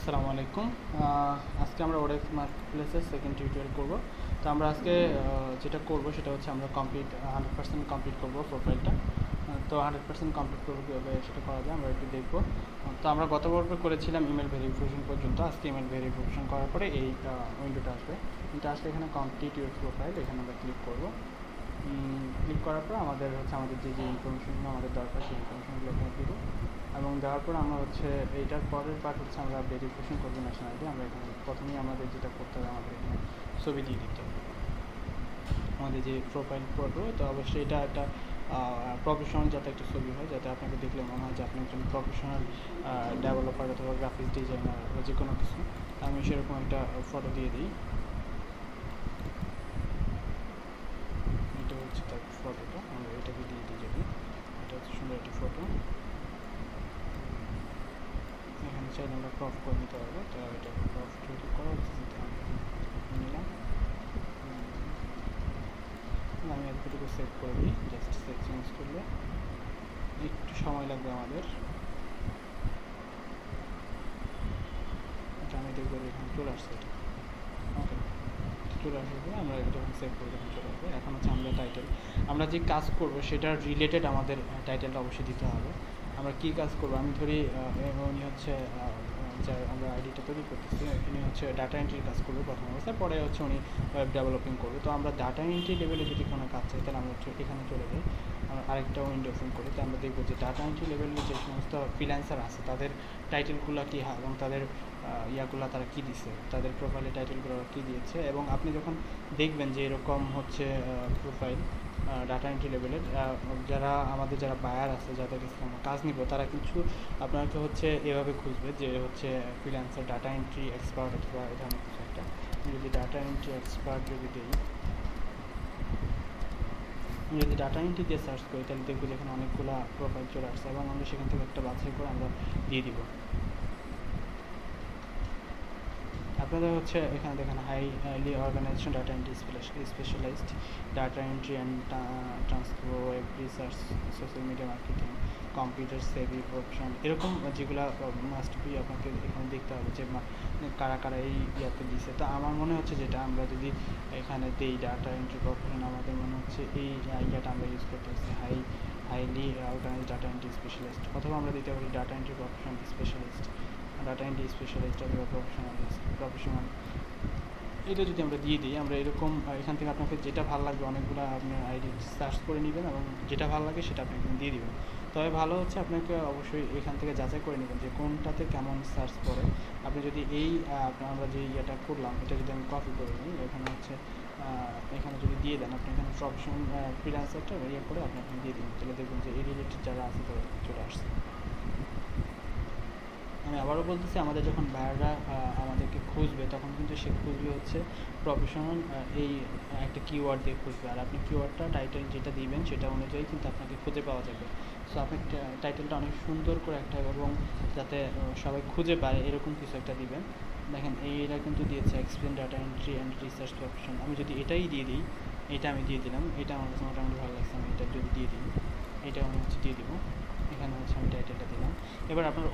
আসসালামু আলাইকুম। আজকে আমরা ওডেক্স মার্কেটপ্লেসের সেকেন্ড টিউটোরিয়াল করব। তো আমরা আজকে যেটা করব সেটা হচ্ছে আমরা 100% কমপ্লিট করব প্রোফাইলটা। তো 100% কমপ্লিট করবো কীভাবে সেটা করা যায় আমরা একটু দেখব। তো আমরা গত পর্বে করেছিলাম ইমেল ভেরিফিকেশন পর্যন্ত। আজকে ইমেল ভেরিফিকেশন করার পরে এই উইন্ডোটা আসবে। এটা আসলে এখানে কমপ্লিট ইউর প্রোফাইল, এখানে আমরা ক্লিক করব। ক্লিক করার পর আমাদের যে ইনফরমেশনগুলো আমাদের দরকার সেই ইনফরমেশনগুলো এখানে দিব, এবং দেওয়ার পর আমরা এইটার পরের পার্ট হচ্ছে আমরা ভেরিফিকেশন করবো ন্যাশনালিটি। আমরা এখানে প্রথমেই আমাদের যেটা করতে হবে, আমাদের এখানে ছবি দিয়ে দিতে হবে আমাদের যে প্রোফাইল করবো। তো অবশ্যই এটা একটা প্রফেশনাল যাতে একটা ছবি হয়, যাতে আপনাকে দেখলে মনে হয় যে আপনি একজন প্রফেশনাল ডেভেলপার অথবা গ্রাফিক্স ডিজাইনার বা যে কোনো কিছু। আমি সেরকম একটা ফটো দিয়ে দিই। এটা হচ্ছে তার ফটোটা, আমরা এটাকে দিয়ে দিই। যদি এটা হচ্ছে সুন্দর একটি ফটো, এখানে চাইলে আমরা ক্রপ করে নিতে পারবো। তো এটা ক্রপ যদি করা হচ্ছে নিলাম, আমি এতটুকু সেভ করে দিই। জাস্ট সেভ চেঞ্জ করলে একটু সময় লাগবে আমাদের। এটা আমি দেখবো এখানে চলে আসছে। এটা ওকে, চলে আসবে। আমরা যখন সেভ করে যখন চলে আসবে, এখন হচ্ছে আমরা টাইটেল, আমরা যে কাজ করবো সেটার রিলেটেড আমাদের টাইটেলটা অবশ্যই দিতে হবে। আমরা কী কাজ করবো, আমি ধরি উনি হচ্ছে যা আমরা আইডিটা তৈরি করতেছি, উনি হচ্ছে ডাটা এন্ট্রির কাজ করবে প্রথম অবস্থায়, পরে হচ্ছে উনি ওয়েব ডেভেলপিং করবে। তো আমরা ডাটা এন্ট্রি লেভেলে যদি কোনো কাজ চাই, তাহলে আমরা এখানে চলে যাই, আমরা আরেকটা উইন্ডো ওপেন করি। তো আমরা দেখবো যে ডাটা এন্ট্রি লেভেলে যে সমস্ত ফ্রিল্যান্সার আছে তাদের টাইটেলগুলো কী হয় এবং তাদের ইয়াগুলো তারা কী দিচ্ছে, তাদের প্রোফাইলে টাইটেলগুলো কী দিয়েছে। এবং আপনি যখন দেখবেন যে এরকম হচ্ছে প্রোফাইল ডাটা এন্ট্রি লেভেলের, যারা বায়ার আছে, যাদের কাছে আমরা কাজ নিব, তারা কিছু আপনাকে হচ্ছে এভাবে খুঁজবে যে হচ্ছে ফ্রিল্যান্সার ডাটা এন্ট্রি এক্সপার্ট অথবা এই ধরনের কিছু একটা। যদি ডাটা এন্ট্রি এক্সপার্ট যদি ডাটা এন্ট্রি দিয়ে সার্চ করি, তাহলে দেখবো যেখানে অনেকগুলো প্রোফাইল চলে আসছে, এবং আমরা সেখান থেকে একটা বাছাই করে আমরা দিয়ে দিব। আপনারা হচ্ছে এখানে দেখেন highly organisation data entry specialised, data entry and transfer, web research, social media marketing, computer savvy profession, এরকম যেগুলো মাস্ট বি আপনাকে এখানে দেখতে হবে যে কারা কারা এই ইয়াতে দিছে। তো আমার মনে হচ্ছে যেটা আমরা যদি এখানে দিই ডাটা এন্ট্রি প্রফেশন, আমাদের মনে হচ্ছে এই ইয়াটা আমরা ইউজ করতে হচ্ছে highly organised data entry specialist, অথবা আমরা দিতে পারি data entry profession specialist, data entry specialist অথবা প্রফেশনাল। এটা যদি আমরা দিয়ে দিই, আমরা এরকম এখান থেকে আপনাকে যেটা ভালো লাগবে, অনেকগুলো আপনার আইডি সার্চ করে নেবেন এবং যেটা ভালো লাগে সেটা আপনি এখানে দিয়ে দেবেন। তবে ভালো হচ্ছে আপনাকে অবশ্যই এখান থেকে যাচাই করে নেবেন যে কোনটাতে কেমন সার্চ করে। আপনি যদি আমরা যে ইয়েটা করলাম, এটা যদি আমি কপি করে নিই, এখানে হচ্ছে এখানে যদি দিয়ে দেন, আপনি এখানে প্রফেশনাল ফ্রিল্যান্সারটা করে আপনি এখানে দিয়ে দিন, তাহলে দেখবেন যে এই রিলেটেড যারা আছে তারা চলে আসছে। আমি আবারও বলতেছি, আমাদের যখন বায়াররা আমাদেরকে খুঁজবে, তখন কিন্তু সে খুঁজবে হচ্ছে প্রফেশনাল এই একটা কিওয়ার্ড দিয়ে খুঁজবে, আর আপনি কিওয়ার্ডটা টাইটেল যেটা দিবেন সেটা অনুযায়ী কিন্তু আপনাকে খুঁজে পাওয়া যাবে। সো আপনি টাইটেলটা অনেক সুন্দর করে একটা, এবং যাতে সবাই খুঁজে পায় এরকম কিছু একটা দিবেন। দেখেন এইটা কিন্তু দিয়েছে explain data entry and research profession. আমি যদি এটাই দিয়ে দিই, এটা আমি দিয়ে দিলাম, এটা আমার কাছে মোটামুটি ভালো লাগছে, আমি এটা যদি দিয়ে দিই, এটা আমি হচ্ছে দিয়ে দিব। এখানে হচ্ছে আমি টাইটেলটা দিলাম। এবার আপনার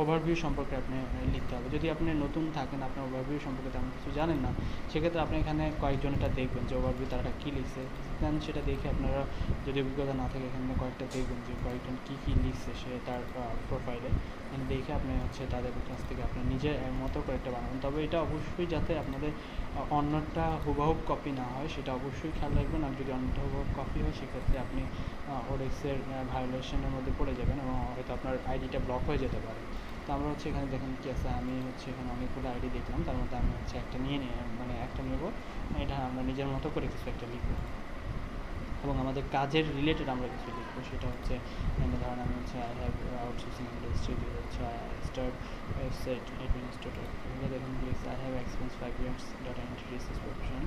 ওভারভিউ সম্পর্কে আপনি লিখতে হবে। যদি আপনি নতুন থাকেন, আপনার ওভারভিউ সম্পর্কে তেমন কিছু জানেন না, সেক্ষেত্রে আপনি এখানে কয়েকজন এটা দেখবেন যে ওভারভিউ তারা কী লিখছে, দেন সেটা দেখে আপনারা, যদি অভিজ্ঞতা না থাকে, এখানে কয়েকটা দেখবেন যে কয়েকজন কী লিখছে সে তার প্রোফাইলে, দেখে আপনি হচ্ছে তাদের কাছ থেকে আপনি নিজের মতো করে একটা বানাবেন। তবে এটা অবশ্যই যাতে আপনাদের অন্যটা হুবহু কপি না হয়, সেটা অবশ্যই খেয়াল রাখবেন। আর যদি অন্যটা হুবহু কপি হয়, সেক্ষেত্রে আপনি ওডেক্সের ভায়োলেশনের মধ্যে পড়ে যাবেন এবং হয়তো আপনার আইডিটা ব্লক হয়ে যেতে পারে। তো আমরা হচ্ছে এখানে দেখেন কী আছে, আমি হচ্ছে এখানে অনেকগুলো আইডি দেখলাম, তার মধ্যে আমি হচ্ছে একটা একটা নেব, এটা আমরা নিজের মতো করে কিছু একটা লিখব, এবং আমাদের কাজের রিলেটেড আমরা কিছু লিখবো। সেটা হচ্ছে ধরেন আমি হচ্ছে আই হ্যাভ আউটসোর্সিং ইন্ডাস্ট্রি, হচ্ছে স্টার্ট ওয়েবসাইট অ্যাডমিনিস্ট্রেটর, এগুলো দেখুন লিখছে I have experience 5 years data entry research profession,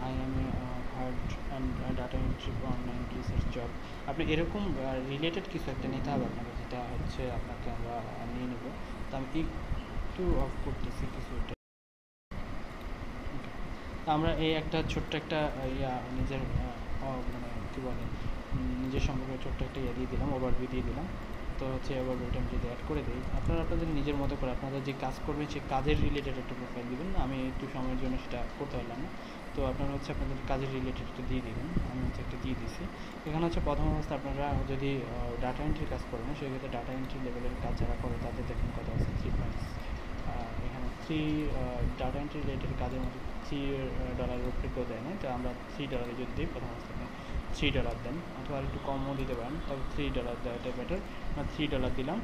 I M A hard and data entry online research job. আপনি এরকম রিলেটেড কিছু একটা নিতে হবে আপনাকে, যেটা হচ্ছে আপনাকে আমরা নিয়ে নেব। তো আমি একটু অফ করতেছি কিছু। আমরা এই একটা ছোট্ট একটা নিজের কী বলে, নিজের সম্পর্কে ছোট্ট একটা দিয়ে দিলাম, ওভারভিউ দিয়ে দিলাম। তো হচ্ছে আবার ওইটা আমি যদি অ্যাড করে দিই, আপনারা আপনাদের নিজের মতো করে আপনারা যে কাজ করবেন সেই কাজের রিলেটেড একটা প্রোফাইল দিবেন। আমি একটু সময়ের জন্য সেটা করতে পারলাম না, তো আপনারা হচ্ছে আপনাদের কাজের রিলেটেড একটা দিয়ে দিবেন। আমি হচ্ছে একটা দিয়ে দিছি। এখানে হচ্ছে প্রথম অবস্থা আপনারা যদি ডাটা এন্ট্রির কাজ করেন, সেক্ষেত্রে ডাটা এন্ট্রি লেভেলের কাজ যারা করে তাদের দেখুন কত আছে, 3 পয়েন্টস। এখানে 3 ডাটা এন্ট্রি রিলেটেড কাজের মধ্যে $3 উপরে কেউ দেয় না, তো আমরা $3 যদি দিই, প্রথম অবস্থা আপনি $3 দেন, অথবা আর একটু কমও দিতে পারেন, তবে $3 দেওয়াটাই বেটার। আমরা $3 দিলাম।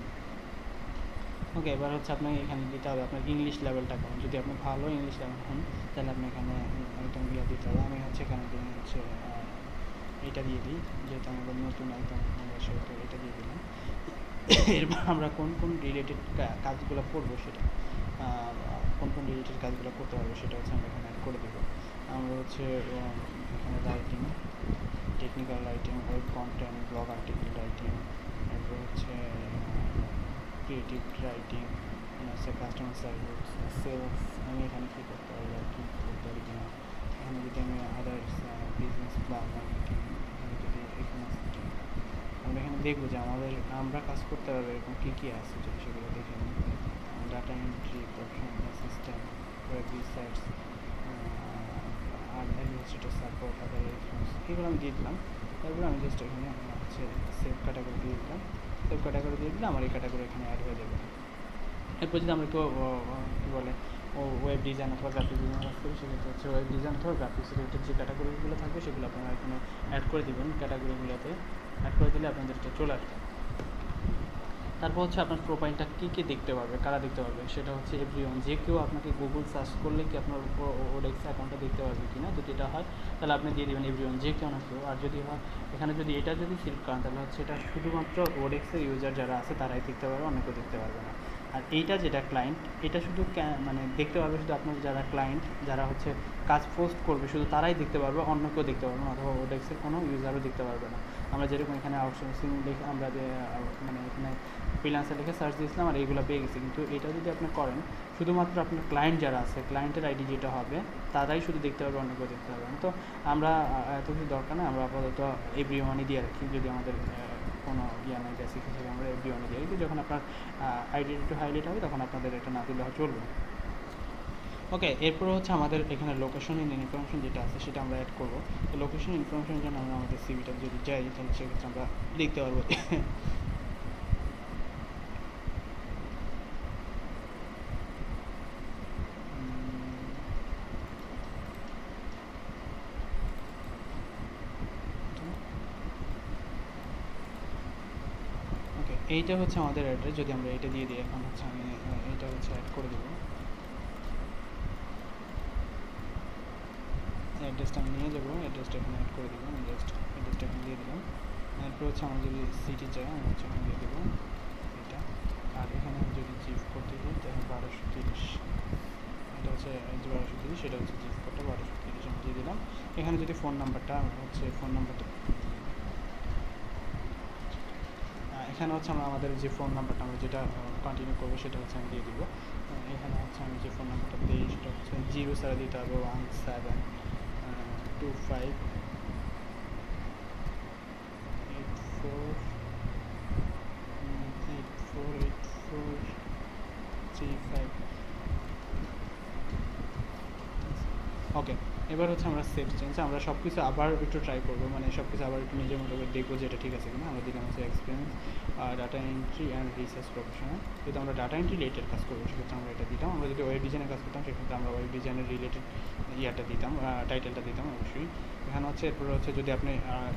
ওকে, এবার হচ্ছে আপনাকে এখানে দিতে হবে আপনার ইংলিশ লেভেলটা কেমন। যদি আপনি ভালো ইংলিশ লেভেল হন তাহলে আপনি এখানে আইটেমগুলো দিতে হবে। আমি হচ্ছে এখানে হচ্ছে এটা দিয়ে দিই, যেহেতু আমাদের নতুন আইটেম সেহেতু এটা দিয়ে দিলাম। এরপর আমরা কোন কোন রিলেটেড কাজগুলো করবো সেটা কোন কোন রিলেটেড কাজগুলো করতে পারবো সেটা হচ্ছে আমরা এখানে অ্যাড করে দেবো। আমরা হচ্ছে এখানে writing, technical writing, web content, blog article writing, এরপর হচ্ছে ক্রিয়েটিভ রাইটিং, হচ্ছে কাস্টমার সার্ভিস, সেলস। আমি এখানে কী করতে পারি আর কি করতে পারি কিনা, এখানে যদি আমি আদার্স বিজনেস বা মার্কেটিং, এখানে যদি এখানে আমরা এখানে দেখবো যে আমরা কাজ করতে পারবো এরকম কী কী আছে, যদি সেগুলো দেখে নিই। Data entry, professional assistant, web research, আর অ্যাডমিনিস্ট্রেটর সাপোর্ট, আদার রেসপন্স, এগুলো আমি দিয়ে দিলাম। তারপরে আমি জাস্ট এখানে হচ্ছে সেভ ক্যাটাগরি দিয়ে দিলাম। সেভ ক্যাটাগরি দিয়ে দিলে আমার এই ক্যাটাগরি এখানে অ্যাড হয়ে যাবে। এরপর যদি আমরা কেউ কী বলে ওয়েব ডিজাইন অথবা গ্রাফিক্স ডিজাইন কাজ করি, সেক্ষেত্রে হচ্ছে ওয়েব ডিজাইন অথবা গ্রাফিক্স রিলেটেড যে ক্যাটাগরিগুলো থাকবে সেগুলো আপনারা এখানে অ্যাড করে দেবেন। ক্যাটাগরিগুলোতে অ্যাড করে দিলে আপনাদের এটা চলে আসবে। তারপর হচ্ছে আপনার প্রোফাইলটা কী কী দেখতে পারবে, কারা দেখতে পারবে, সেটা হচ্ছে এভরিওয়ান। যে কেউ আপনাকে গুগল সার্চ করলে কি আপনার ওডেক্স অ্যাকাউন্টটা দেখতে পারবে কি না, যদি এটা হয় তাহলে আপনি দিয়ে দেবেন এভরিওয়ান, যে কেউ না কেউ। আর যদি হয় এখানে যদি এটা যদি সিলেক্ট করেন তাহলে হচ্ছে এটা শুধুমাত্র ওডেক্সের ইউজার যারা আছে তারাই দেখতে পারবে, অন্য কেউ দেখতে পারবে না। আর এইটা যেটা ক্লায়েন্ট, এটা শুধু মানে দেখতে পারবে শুধু আপনার যারা ক্লায়েন্ট, যারা হচ্ছে কাজ পোস্ট করবে শুধু তারাই দেখতে পারবে, অন্য কেউ দেখতে পারবে না, অথবা ওডেক্সের কোনো ইউজারও দেখতে পারবে না। আমরা যেরকম এখানে আউটসোর্সিং লিখে আমরা মানে এখানে ফ্রিল্যান্সার লিখে সার্চ দিয়েছিলাম আর এইগুলো পেয়ে গেছি, কিন্তু এটা যদি আপনি করেন শুধুমাত্র আপনার ক্লায়েন্ট যারা আছে, ক্লায়েন্টের আইডি যেটা হবে তারাই শুধু দেখতে পারবে, অন্য কেউ দেখতে পারবে না। তো আমরা এত কিছু দরকার নেই, আমরা আপাতত এভরিওয়ানই দিয়ে রাখি। যদি আমাদের কোনো নাই বেসিক হিসেবে আমরা এভরিওয়ানই দিয়ে রাখি। যখন আপনার আইডি একটু হাইলাইট হবে তখন আপনাদের এটা না দিলে চলবে। ওকে, এরপর হচ্ছে আমাদের এখানে লোকেশন ইনফরমেশন যেটা আছে সেটা আমরা অ্যাড করবো। তো লোকেশন ইনফরমেশনের জন্য আমরা আমাদের সিভিটা যদি যাই তাহলে সেক্ষেত্রে আমরা দেখতে পারবো এইটা হচ্ছে আমাদের অ্যাড্রেস। যদি আমরা এটা দিয়ে দিই, এখন হচ্ছে আমি এটা হচ্ছে অ্যাড করে দেবো। অ্যাড্রেসটা আমি নিয়ে যাবো, অ্যাড্রেসটা এখানে অ্যাড করে দেবো। আমি জাস্ট অ্যাড্রেসটা এখানে দিয়ে দিলাম। এরপর হচ্ছে আমার যদি সিটি চাই আমি হচ্ছে এখানে দিয়ে দেবো এটা। আর এখানে যদি জিপ করতে দিই তাহলে 1230, এটা হচ্ছে 1230, সেটা হচ্ছে জিপ কোডটা 1230 আমি দিয়ে দিলাম। এখানে যদি ফোন নাম্বারটা হচ্ছে এখানে হচ্ছে আমরা আমাদের যে ফোন নাম্বারটা আমরা যেটা কন্টিনিউ করবো সেটা হচ্ছে আমি দিয়ে দিব। এখানে হচ্ছে আমি যে ফোন নাম্বারটা দিই সেটা হচ্ছে 0 ছাড়া দিতে হবে 1725848435। ওকে, এবার হচ্ছে আমরা সেভ চেঞ্জ, আমরা সব কিছু আবার একটু ট্রাই করবো, মানে সব কিছু আবার একটু নিজের মতো করে দেখবো যে এটা ঠিক আছে কিনা। আমরা দিলাম হচ্ছে experience, data entry and research professional. যেহেতু আমরা ডাটা এন্ট্রি রিলেটেড কাজ করবো সেক্ষেত্রে আমরা এটা দিতাম। আমরা যদি ওয়েব ডিজাইনের কাজ করতাম সেক্ষেত্রে আমরা ওয়েব ডিজাইনের রিলেটেড ইয়াটা দিতাম, টাইটেলটা দিতাম অবশ্যই। এখানে হচ্ছে এরপর হচ্ছে যদি আপনি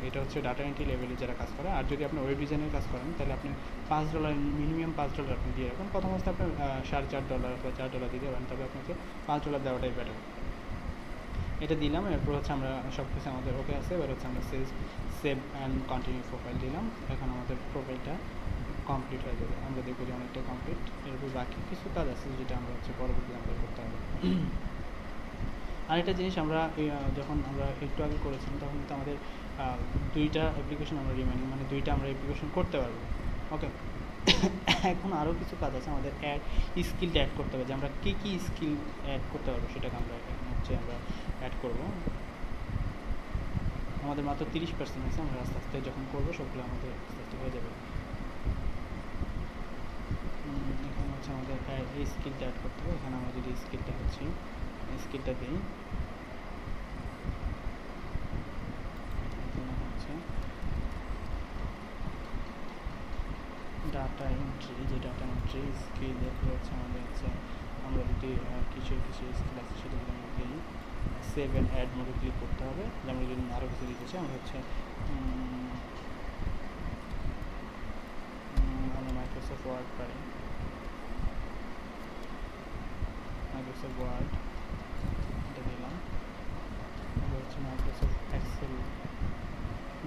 এটা হচ্ছে ডাটা এন্ট্রি লেভেলে যারা কাজ করে, আর যদি আপনি ওয়েব ডিজাইনের কাজ করেন তাহলে আপনি $5 মিনিমাম $5 আপনি দিয়ে রাখবেন। প্রথম অবস্থায় আপনি $4.5 অথবা $4 দিতে পারেন, তবে আপনাকে $5 দেওয়াটাই বেটার। এটা দিলাম। এরপর হচ্ছে আমরা সব কিছু আমাদের ওকে আছে। এবার হচ্ছে আমরা সেভ অ্যান্ড কন্টিনিউ প্রোফাইল দিলাম। এখন আমাদের প্রোফাইলটা কমপ্লিট হয়ে যাবে, আমরা দেখবো যে অনেকটা কমপ্লিট। এরপর বাকি কিছু কাজ আছে যেটা আমরা হচ্ছে পরবর্তীতে আমাদের করতে হবে। আরেকটা জিনিস আমরা যখন আমরা একটু আগে করেছিলাম তখন কিন্তু আমাদের 2টা অ্যাপ্লিকেশন আমরা রিমাইনিং, মানে 2টা আমরা অ্যাপ্লিকেশন করতে পারবো। ওকে, এখন আরও কিছু কাজ আছে আমাদের স্কিলটা অ্যাড করতে হবে, যে আমরা কী কী স্কিল অ্যাড করতে পারবো সেটাকে আমরা হচ্ছে আমরা অ্যাড করবো। আমাদের মাত্র 30% আছে, আমরা আস্তে আস্তে যখন করবো সবগুলো আমাদের আস্তে আস্তে হয়ে যাবে। এই স্কিলটা অ্যাড করতে হবে। এখানে আমরা যদি স্কিলটা হচ্ছে স্কিলটা দিই, এখানে হচ্ছে ডাটা এন্ট্রি, এই যে ডাটা এন্ট্রি স্কিল, এরপর হচ্ছে আমাদের হচ্ছে আমরা যদি কিছু স্কিল আছে সেটা যদি আমরা দিই, সেভ অ্যান্ড অ্যাড মোডে ক্লিক করতে হবে। যে আমরা যদি আরও কিছু দিতে চাই, আমরা হচ্ছে আমরা মাইক্রোসফট ওয়ার্ড পাই, মাইক্রোসফট ওয়ার্ড এটা দিলাম। এবার হচ্ছে মাইক্রোসফট এক্সেল,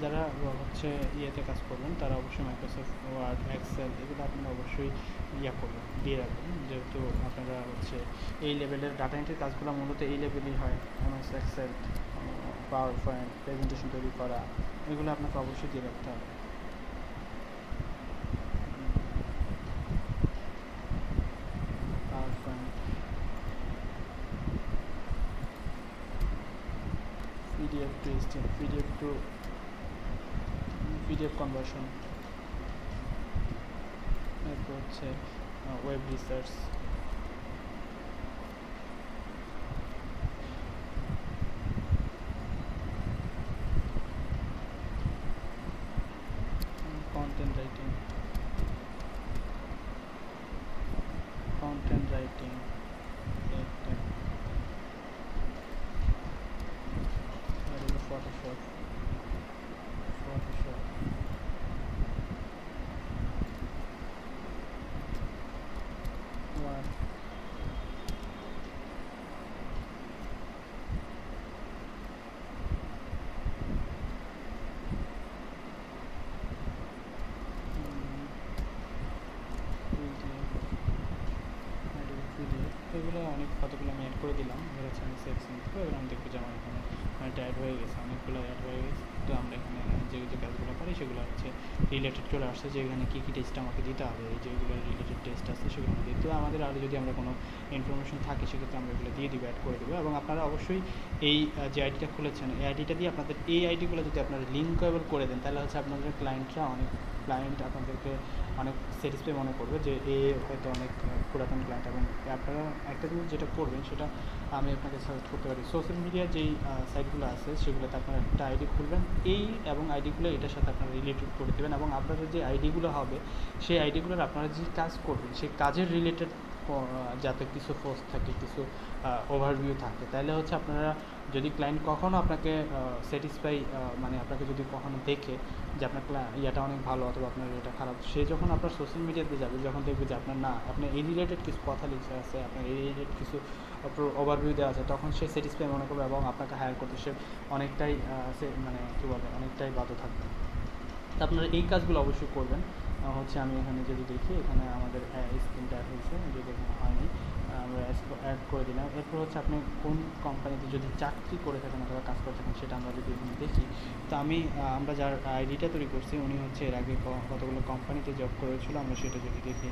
যারা হচ্ছে ইয়েতে কাজ করবেন তারা অবশ্যই মাইক্রোসফট ওয়ার্ড, এক্সেল এগুলো আপনারা অবশ্যই করবেন, দিয়ে রাখবেন, যেহেতু আপনারা হচ্ছে এই লেভেলের ডাটা এন্ট্রির কাজগুলো মূলত এই লেভেলই হয়। MS Excel, PowerPoint, presentation তৈরি করা, এগুলো আপনাকে অবশ্যই দিয়ে রাখতে হবে। PowerPoint, PDF to STM, PDF to PDF conversion, এরপর হচ্ছে web research, content writing, Photoshop, Word, এগুলো অনেক কতগুলো আমি অ্যাড করে দিলাম। এবার হচ্ছে আমি সেকশন দেবো, এবার আমি দেখবো যে আমার এখানে অনেকটা অ্যাড হয়ে গেছে, অনেকগুলো অ্যাড হয়ে গেছে। তো আমরা এখানে যে কাজগুলো পারি সেগুলো হচ্ছে রিলেটেড চলে আসছে, যে এখানে কী কী টেস্ট আমাকে দিতে হবে, এই যেগুলো রিলেটেড টেস্ট আছে সেগুলো আমাদের দিতে হবে। আমাদের আরও যদি আমরা কোনো ইনফরমেশন থাকে সেক্ষেত্রে আমরা এগুলো দিয়ে দিব, অ্যাড করে দেবো। এবং আপনারা অবশ্যই এই যে আইডিটা খুলেছেন এই আইডিটা দিয়ে আপনাদের এই আইডিগুলো যদি আপনারা লিঙ্কেবল করে দেন, তাহলে হচ্ছে আপনাদের ক্লায়েন্ট আপনাদেরকে অনেক স্যাটিসফাই মনে করবে যে এ হয়তো অনেক পুরাতন ক্লায়েন্ট। এবং আপনারা একটা জিনিস যেটা করবেন সেটা আমি আপনাকে সাজেস্ট করতে পারি, সোশ্যাল মিডিয়ার যেই সাইটগুলো আছে সেগুলোতে আপনারা একটা আইডি খুলবেন, এই এবং আইডিগুলো এটার সাথে আপনারা রিলেটেড করে দেবেন। এবং আপনাদের যে আইডিগুলো হবে সেই আইডিগুলোর আপনারা যে কাজ করবেন সেই কাজের রিলেটেড যাতে কিছু পোস্ট থাকে, কিছু ওভারভিউ থাকে, তাহলে হচ্ছে আপনারা যদি ক্লায়েন্ট কখনও আপনাকে স্যাটিসফাই মানে আপনাকে যদি কখনো দেখে যে আপনার ইয়েটা অনেক ভালো অথবা আপনার এটা খারাপ, সে যখন আপনার সোশ্যাল মিডিয়াতে যাবে, যখন দেখবে যে আপনার না আপনার এই রিলেটেড কিছু কথা লিখে আছে, আপনার এই রিলেটেড কিছু ওভারভিউ দেওয়া আছে, তখন সে স্যাটিসফাই মনে করবে এবং আপনাকে হায়ার করতে সে অনেকটাই মানে কী বলে অনেকটাই বাধ্য থাকবে। তো আপনারা এই কাজগুলো অবশ্যই করবেন। হচ্ছে আমি এখানে যদি দেখি, এখানে আমাদের স্ক্রিনটা অ্যাড হয়েছে, যদি এখানে হয়নি আমরা অ্যাড করে দিলাম। এরপর হচ্ছে আপনি কোন কোম্পানিতে যদি চাকরি করে থাকেন অথবা কাজ করে থাকেন সেটা আমরা যদি এখানে দেখি, তো আমরা যার আইডিটা তৈরি করছি উনি হচ্ছে এর আগে কতগুলো কোম্পানিতে জব করেছিল, আমরা সেটা যদি দেখি,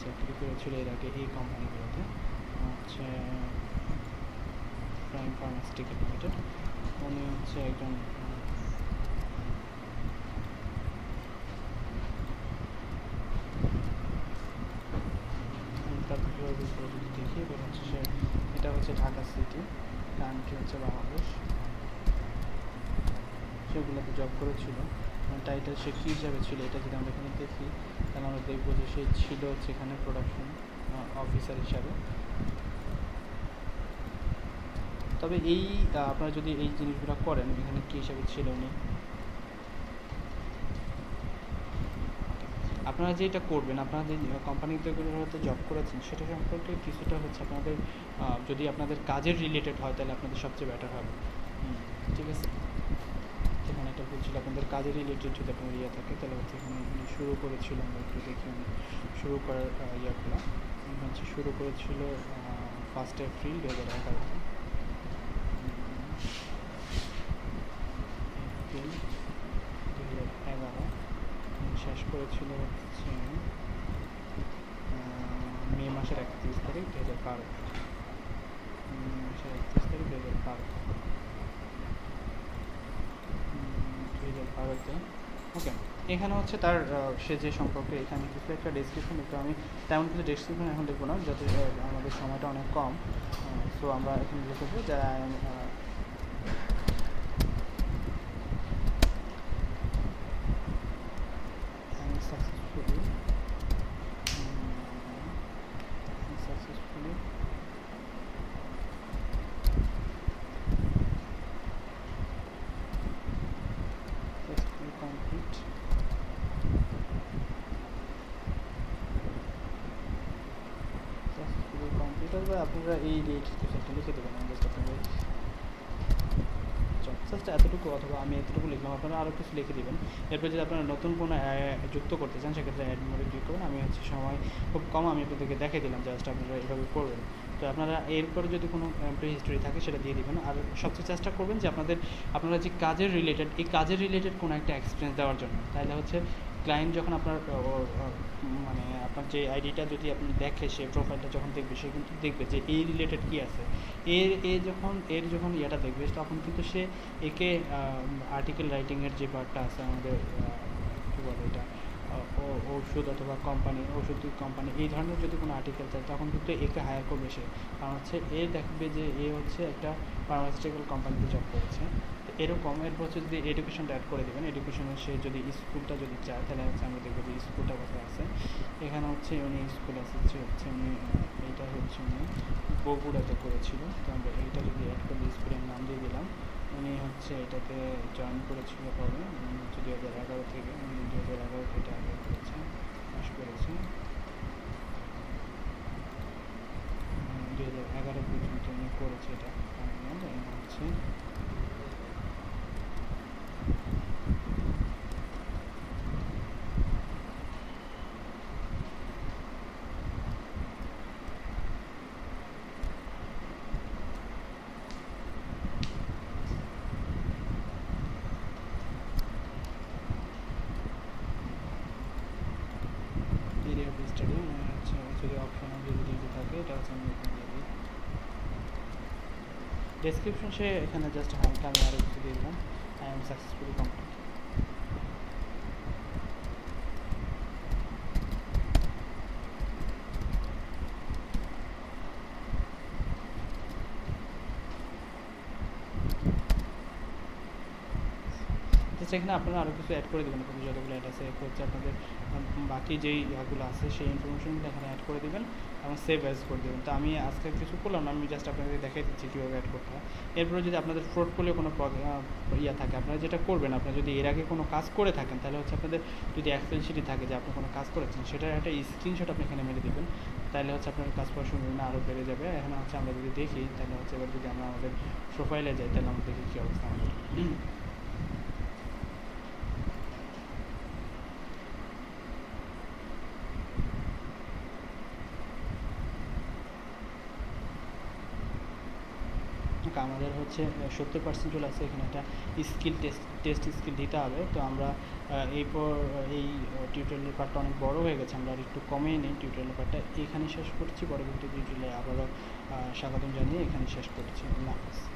চাকরি করেছিল এর আগে এই কোম্পানিগুলোতে, হচ্ছে প্রাইম ফার্মাসিউটিক্যাল লিমিটেড। উনি হচ্ছে একজন যদি দেখি, এবার হচ্ছে সে এটা হচ্ছে ঢাকা সিটি, কান্ট্রি হচ্ছে বাংলাদেশ, সেগুলোতে জব করেছিল। টাইটেল সে কী হিসাবে ছিল এটা যদি আমরা এখানে দেখি, তাহলে আমরা দেখবো যে সে ছিল হচ্ছে এখানে প্রোডাকশন অফিসার হিসাবে। তবে এই আপনারা যদি এই জিনিসগুলো করেন, এখানে কী হিসাবে ছিল উনি, আপনারা যেটা করবেন, আপনারা যে কোম্পানিগুলোতে জব করেছেন সেটা সম্পর্কে কিছুটা হচ্ছে আপনাদের যদি আপনাদের কাজের রিলেটেড হয় তাহলে আপনাদের সবচেয়ে বেটার হবে। ঠিক আছে, এখানে একটা বলছিল আপনাদের কাজের রিলেটেড যদি আপনার ইয়ে থাকে তাহলে হচ্ছে এখানে শুরু করেছিল, আমরা একটু দেখি আমি শুরু করার ইয়েগুলো হচ্ছে শুরু করেছিল 1 এপ্রিল 2011, এপ্রিল 2011, শেষ করেছিল হচ্ছে মে মাসের 31 তারিখ 2012, মে মাসের 31 তারিখ 2012। পারবে। ওকে, এখানে হচ্ছে তার সে যে সম্পর্কে এখানে কিছু একটা ডেসক্রিপশন একটু আমি তেমন কিছু ডেসক্রিপশন এখন লিখবো না, যাতে আমাদের সময়টা অনেক কম। সো আমরা এখানে লিখে দেবো যে আমি সাকসেসফুলি কমপ্লিট কম্পিউটার, বা আপনারা এই রেট কিছু একটা লিখে দেবেন। আমি জাস্ট আপনাদের জাস্ট এতটুকু, অথবা আমি এতটুকু লিখলাম, আপনারা আরও কিছু লিখে দেবেন। এরপর যদি আপনারা নতুন কোনো যুক্ত করতে চান সেক্ষেত্রে অ্যাড মোডে ক্লিক করুন। আমি হচ্ছে সময় খুব কম, আমি আপনাদেরকে দেখিয়ে দিলাম জাস্ট আপনারা এইভাবে করবেন। তো আপনারা এরপরে যদি কোনো এমপ্লয়ি হিস্ট্রি থাকে সেটা দিয়ে দিবেন। আর সবচেয়ে চেষ্টা করবেন যে আপনারা যে কাজের রিলেটেড, এই কাজের রিলেটেড কোনো একটা এক্সপিরিয়েন্স দেওয়ার জন্য। তাহলে হচ্ছে ক্লায়েন্ট যখন আপনার মানে আপনার যে আইডিটা যদি আপনি দেখে, সে প্রোফাইলটা যখন দেখবে, সে কিন্তু দেখবে যে এই রিলেটেড কী আছে। এর যখন ইয়েটা দেখবে, তখন কিন্তু সে একে আর্টিকেল রাইটিংয়ের যে পার্টটা আছে আমাদের, কী বলে এটা, ওষুধ অথবা কোম্পানি, ওষুধ কোম্পানি, এই ধরনের যদি কোনো আর্টিকেল চায় তখন কিন্তু একে হায়ার করবে সে। কারণ হচ্ছে এ দেখবে যে এ হচ্ছে একটা ফার্মাসিউটিক্যাল কোম্পানিতে জব করেছে। তো এরকম এরপর হচ্ছে যদি এডুকেশনটা অ্যাড করে দেবেন। এডুকেশনে সে যদি স্কুলটা যদি চায়, তাহলে হচ্ছে আমরা দেখবো যে স্কুলটা কোথায় আছে। এখানে হচ্ছে উনি স্কুল আছে, হচ্ছে উনি এইটা হচ্ছে উনি বগুড়াতে করেছিল। তো আমরা এইটা যদি অ্যাড করে স্কুলের নাম দিয়ে দিলাম। উনি হচ্ছে এটাতে জয়েন করেছিল কবে, 2011 থেকে, উনি 2011 থেকে আগে করেছে, পাস করেছে 2011 পর্যন্ত উনি করেছে এটা। হচ্ছে এরিয়া অফ স্টাডি, হচ্ছে যদি অপশনাল যদি দিতে থাকে, এটা হচ্ছে আমি এখানে দিয়ে দিই। ডেসক্রিপশন সে এখানে জাস্ট হালকা আমি আরও কিছু দিয়ে দিলাম, আই এম সাকসেসফুলি কমপ্লিট। সেখানে আপনারা আরও কিছু অ্যাড করে দেবেন। আপনাদের যতগুলো অ্যাড আছে, হচ্ছে আপনাদের বাকি যেই ইয়েগুলো আছে সেই ইনফরমেশনগুলো এখানে অ্যাড করে দেবেন এবং সেভ অ্যাজ করে দেবেন। তো আমি আজকে কিছু করলাম না, আমি জাস্ট আপনাদের দেখাই দিচ্ছি কীভাবে অ্যাড করতে হয়। এরপরে যদি আপনাদের পোর্টফোলিও কোনো ইয়ে থাকে, আপনারা যেটা করবেন, আপনারা যদি এর আগে কোনো কাজ করে থাকেন, তাহলে হচ্ছে আপনাদের যদি এক্সেল শিটে থাকে যে আপনি কোনো কাজ করেছেন, সেটার একটা স্ক্রিনশট আপনি এখানে মেরে দেবেন। তাহলে হচ্ছে আপনার কাজ করার সম্ভাবনা আরও বেড়ে যাবে। এখানে হচ্ছে আমরা যদি দেখি, তাহলে হচ্ছে এবার যদি আমরা আমাদের প্রোফাইলে যাই, তাহলে আমরা দেখি কী অবস্থা আমাদের। আমাদের হচ্ছে 70% চলে আসছে। এখানে একটা স্কিল টেস্ট স্কিল দিতে হবে। তো আমরা এই টিউটোরিয়ালের পার্টটা অনেক বড় হয়ে গেছে, আমরা আর একটু কমিয়ে নিই টিউটোরিয়ালের পার্টটা। এখানে শেষ করছি, পরবর্তী টিউটোরিয়ালে আবারও স্বাগতম জানিয়ে এখানে শেষ করছি। আল্লাহ হাফেজ।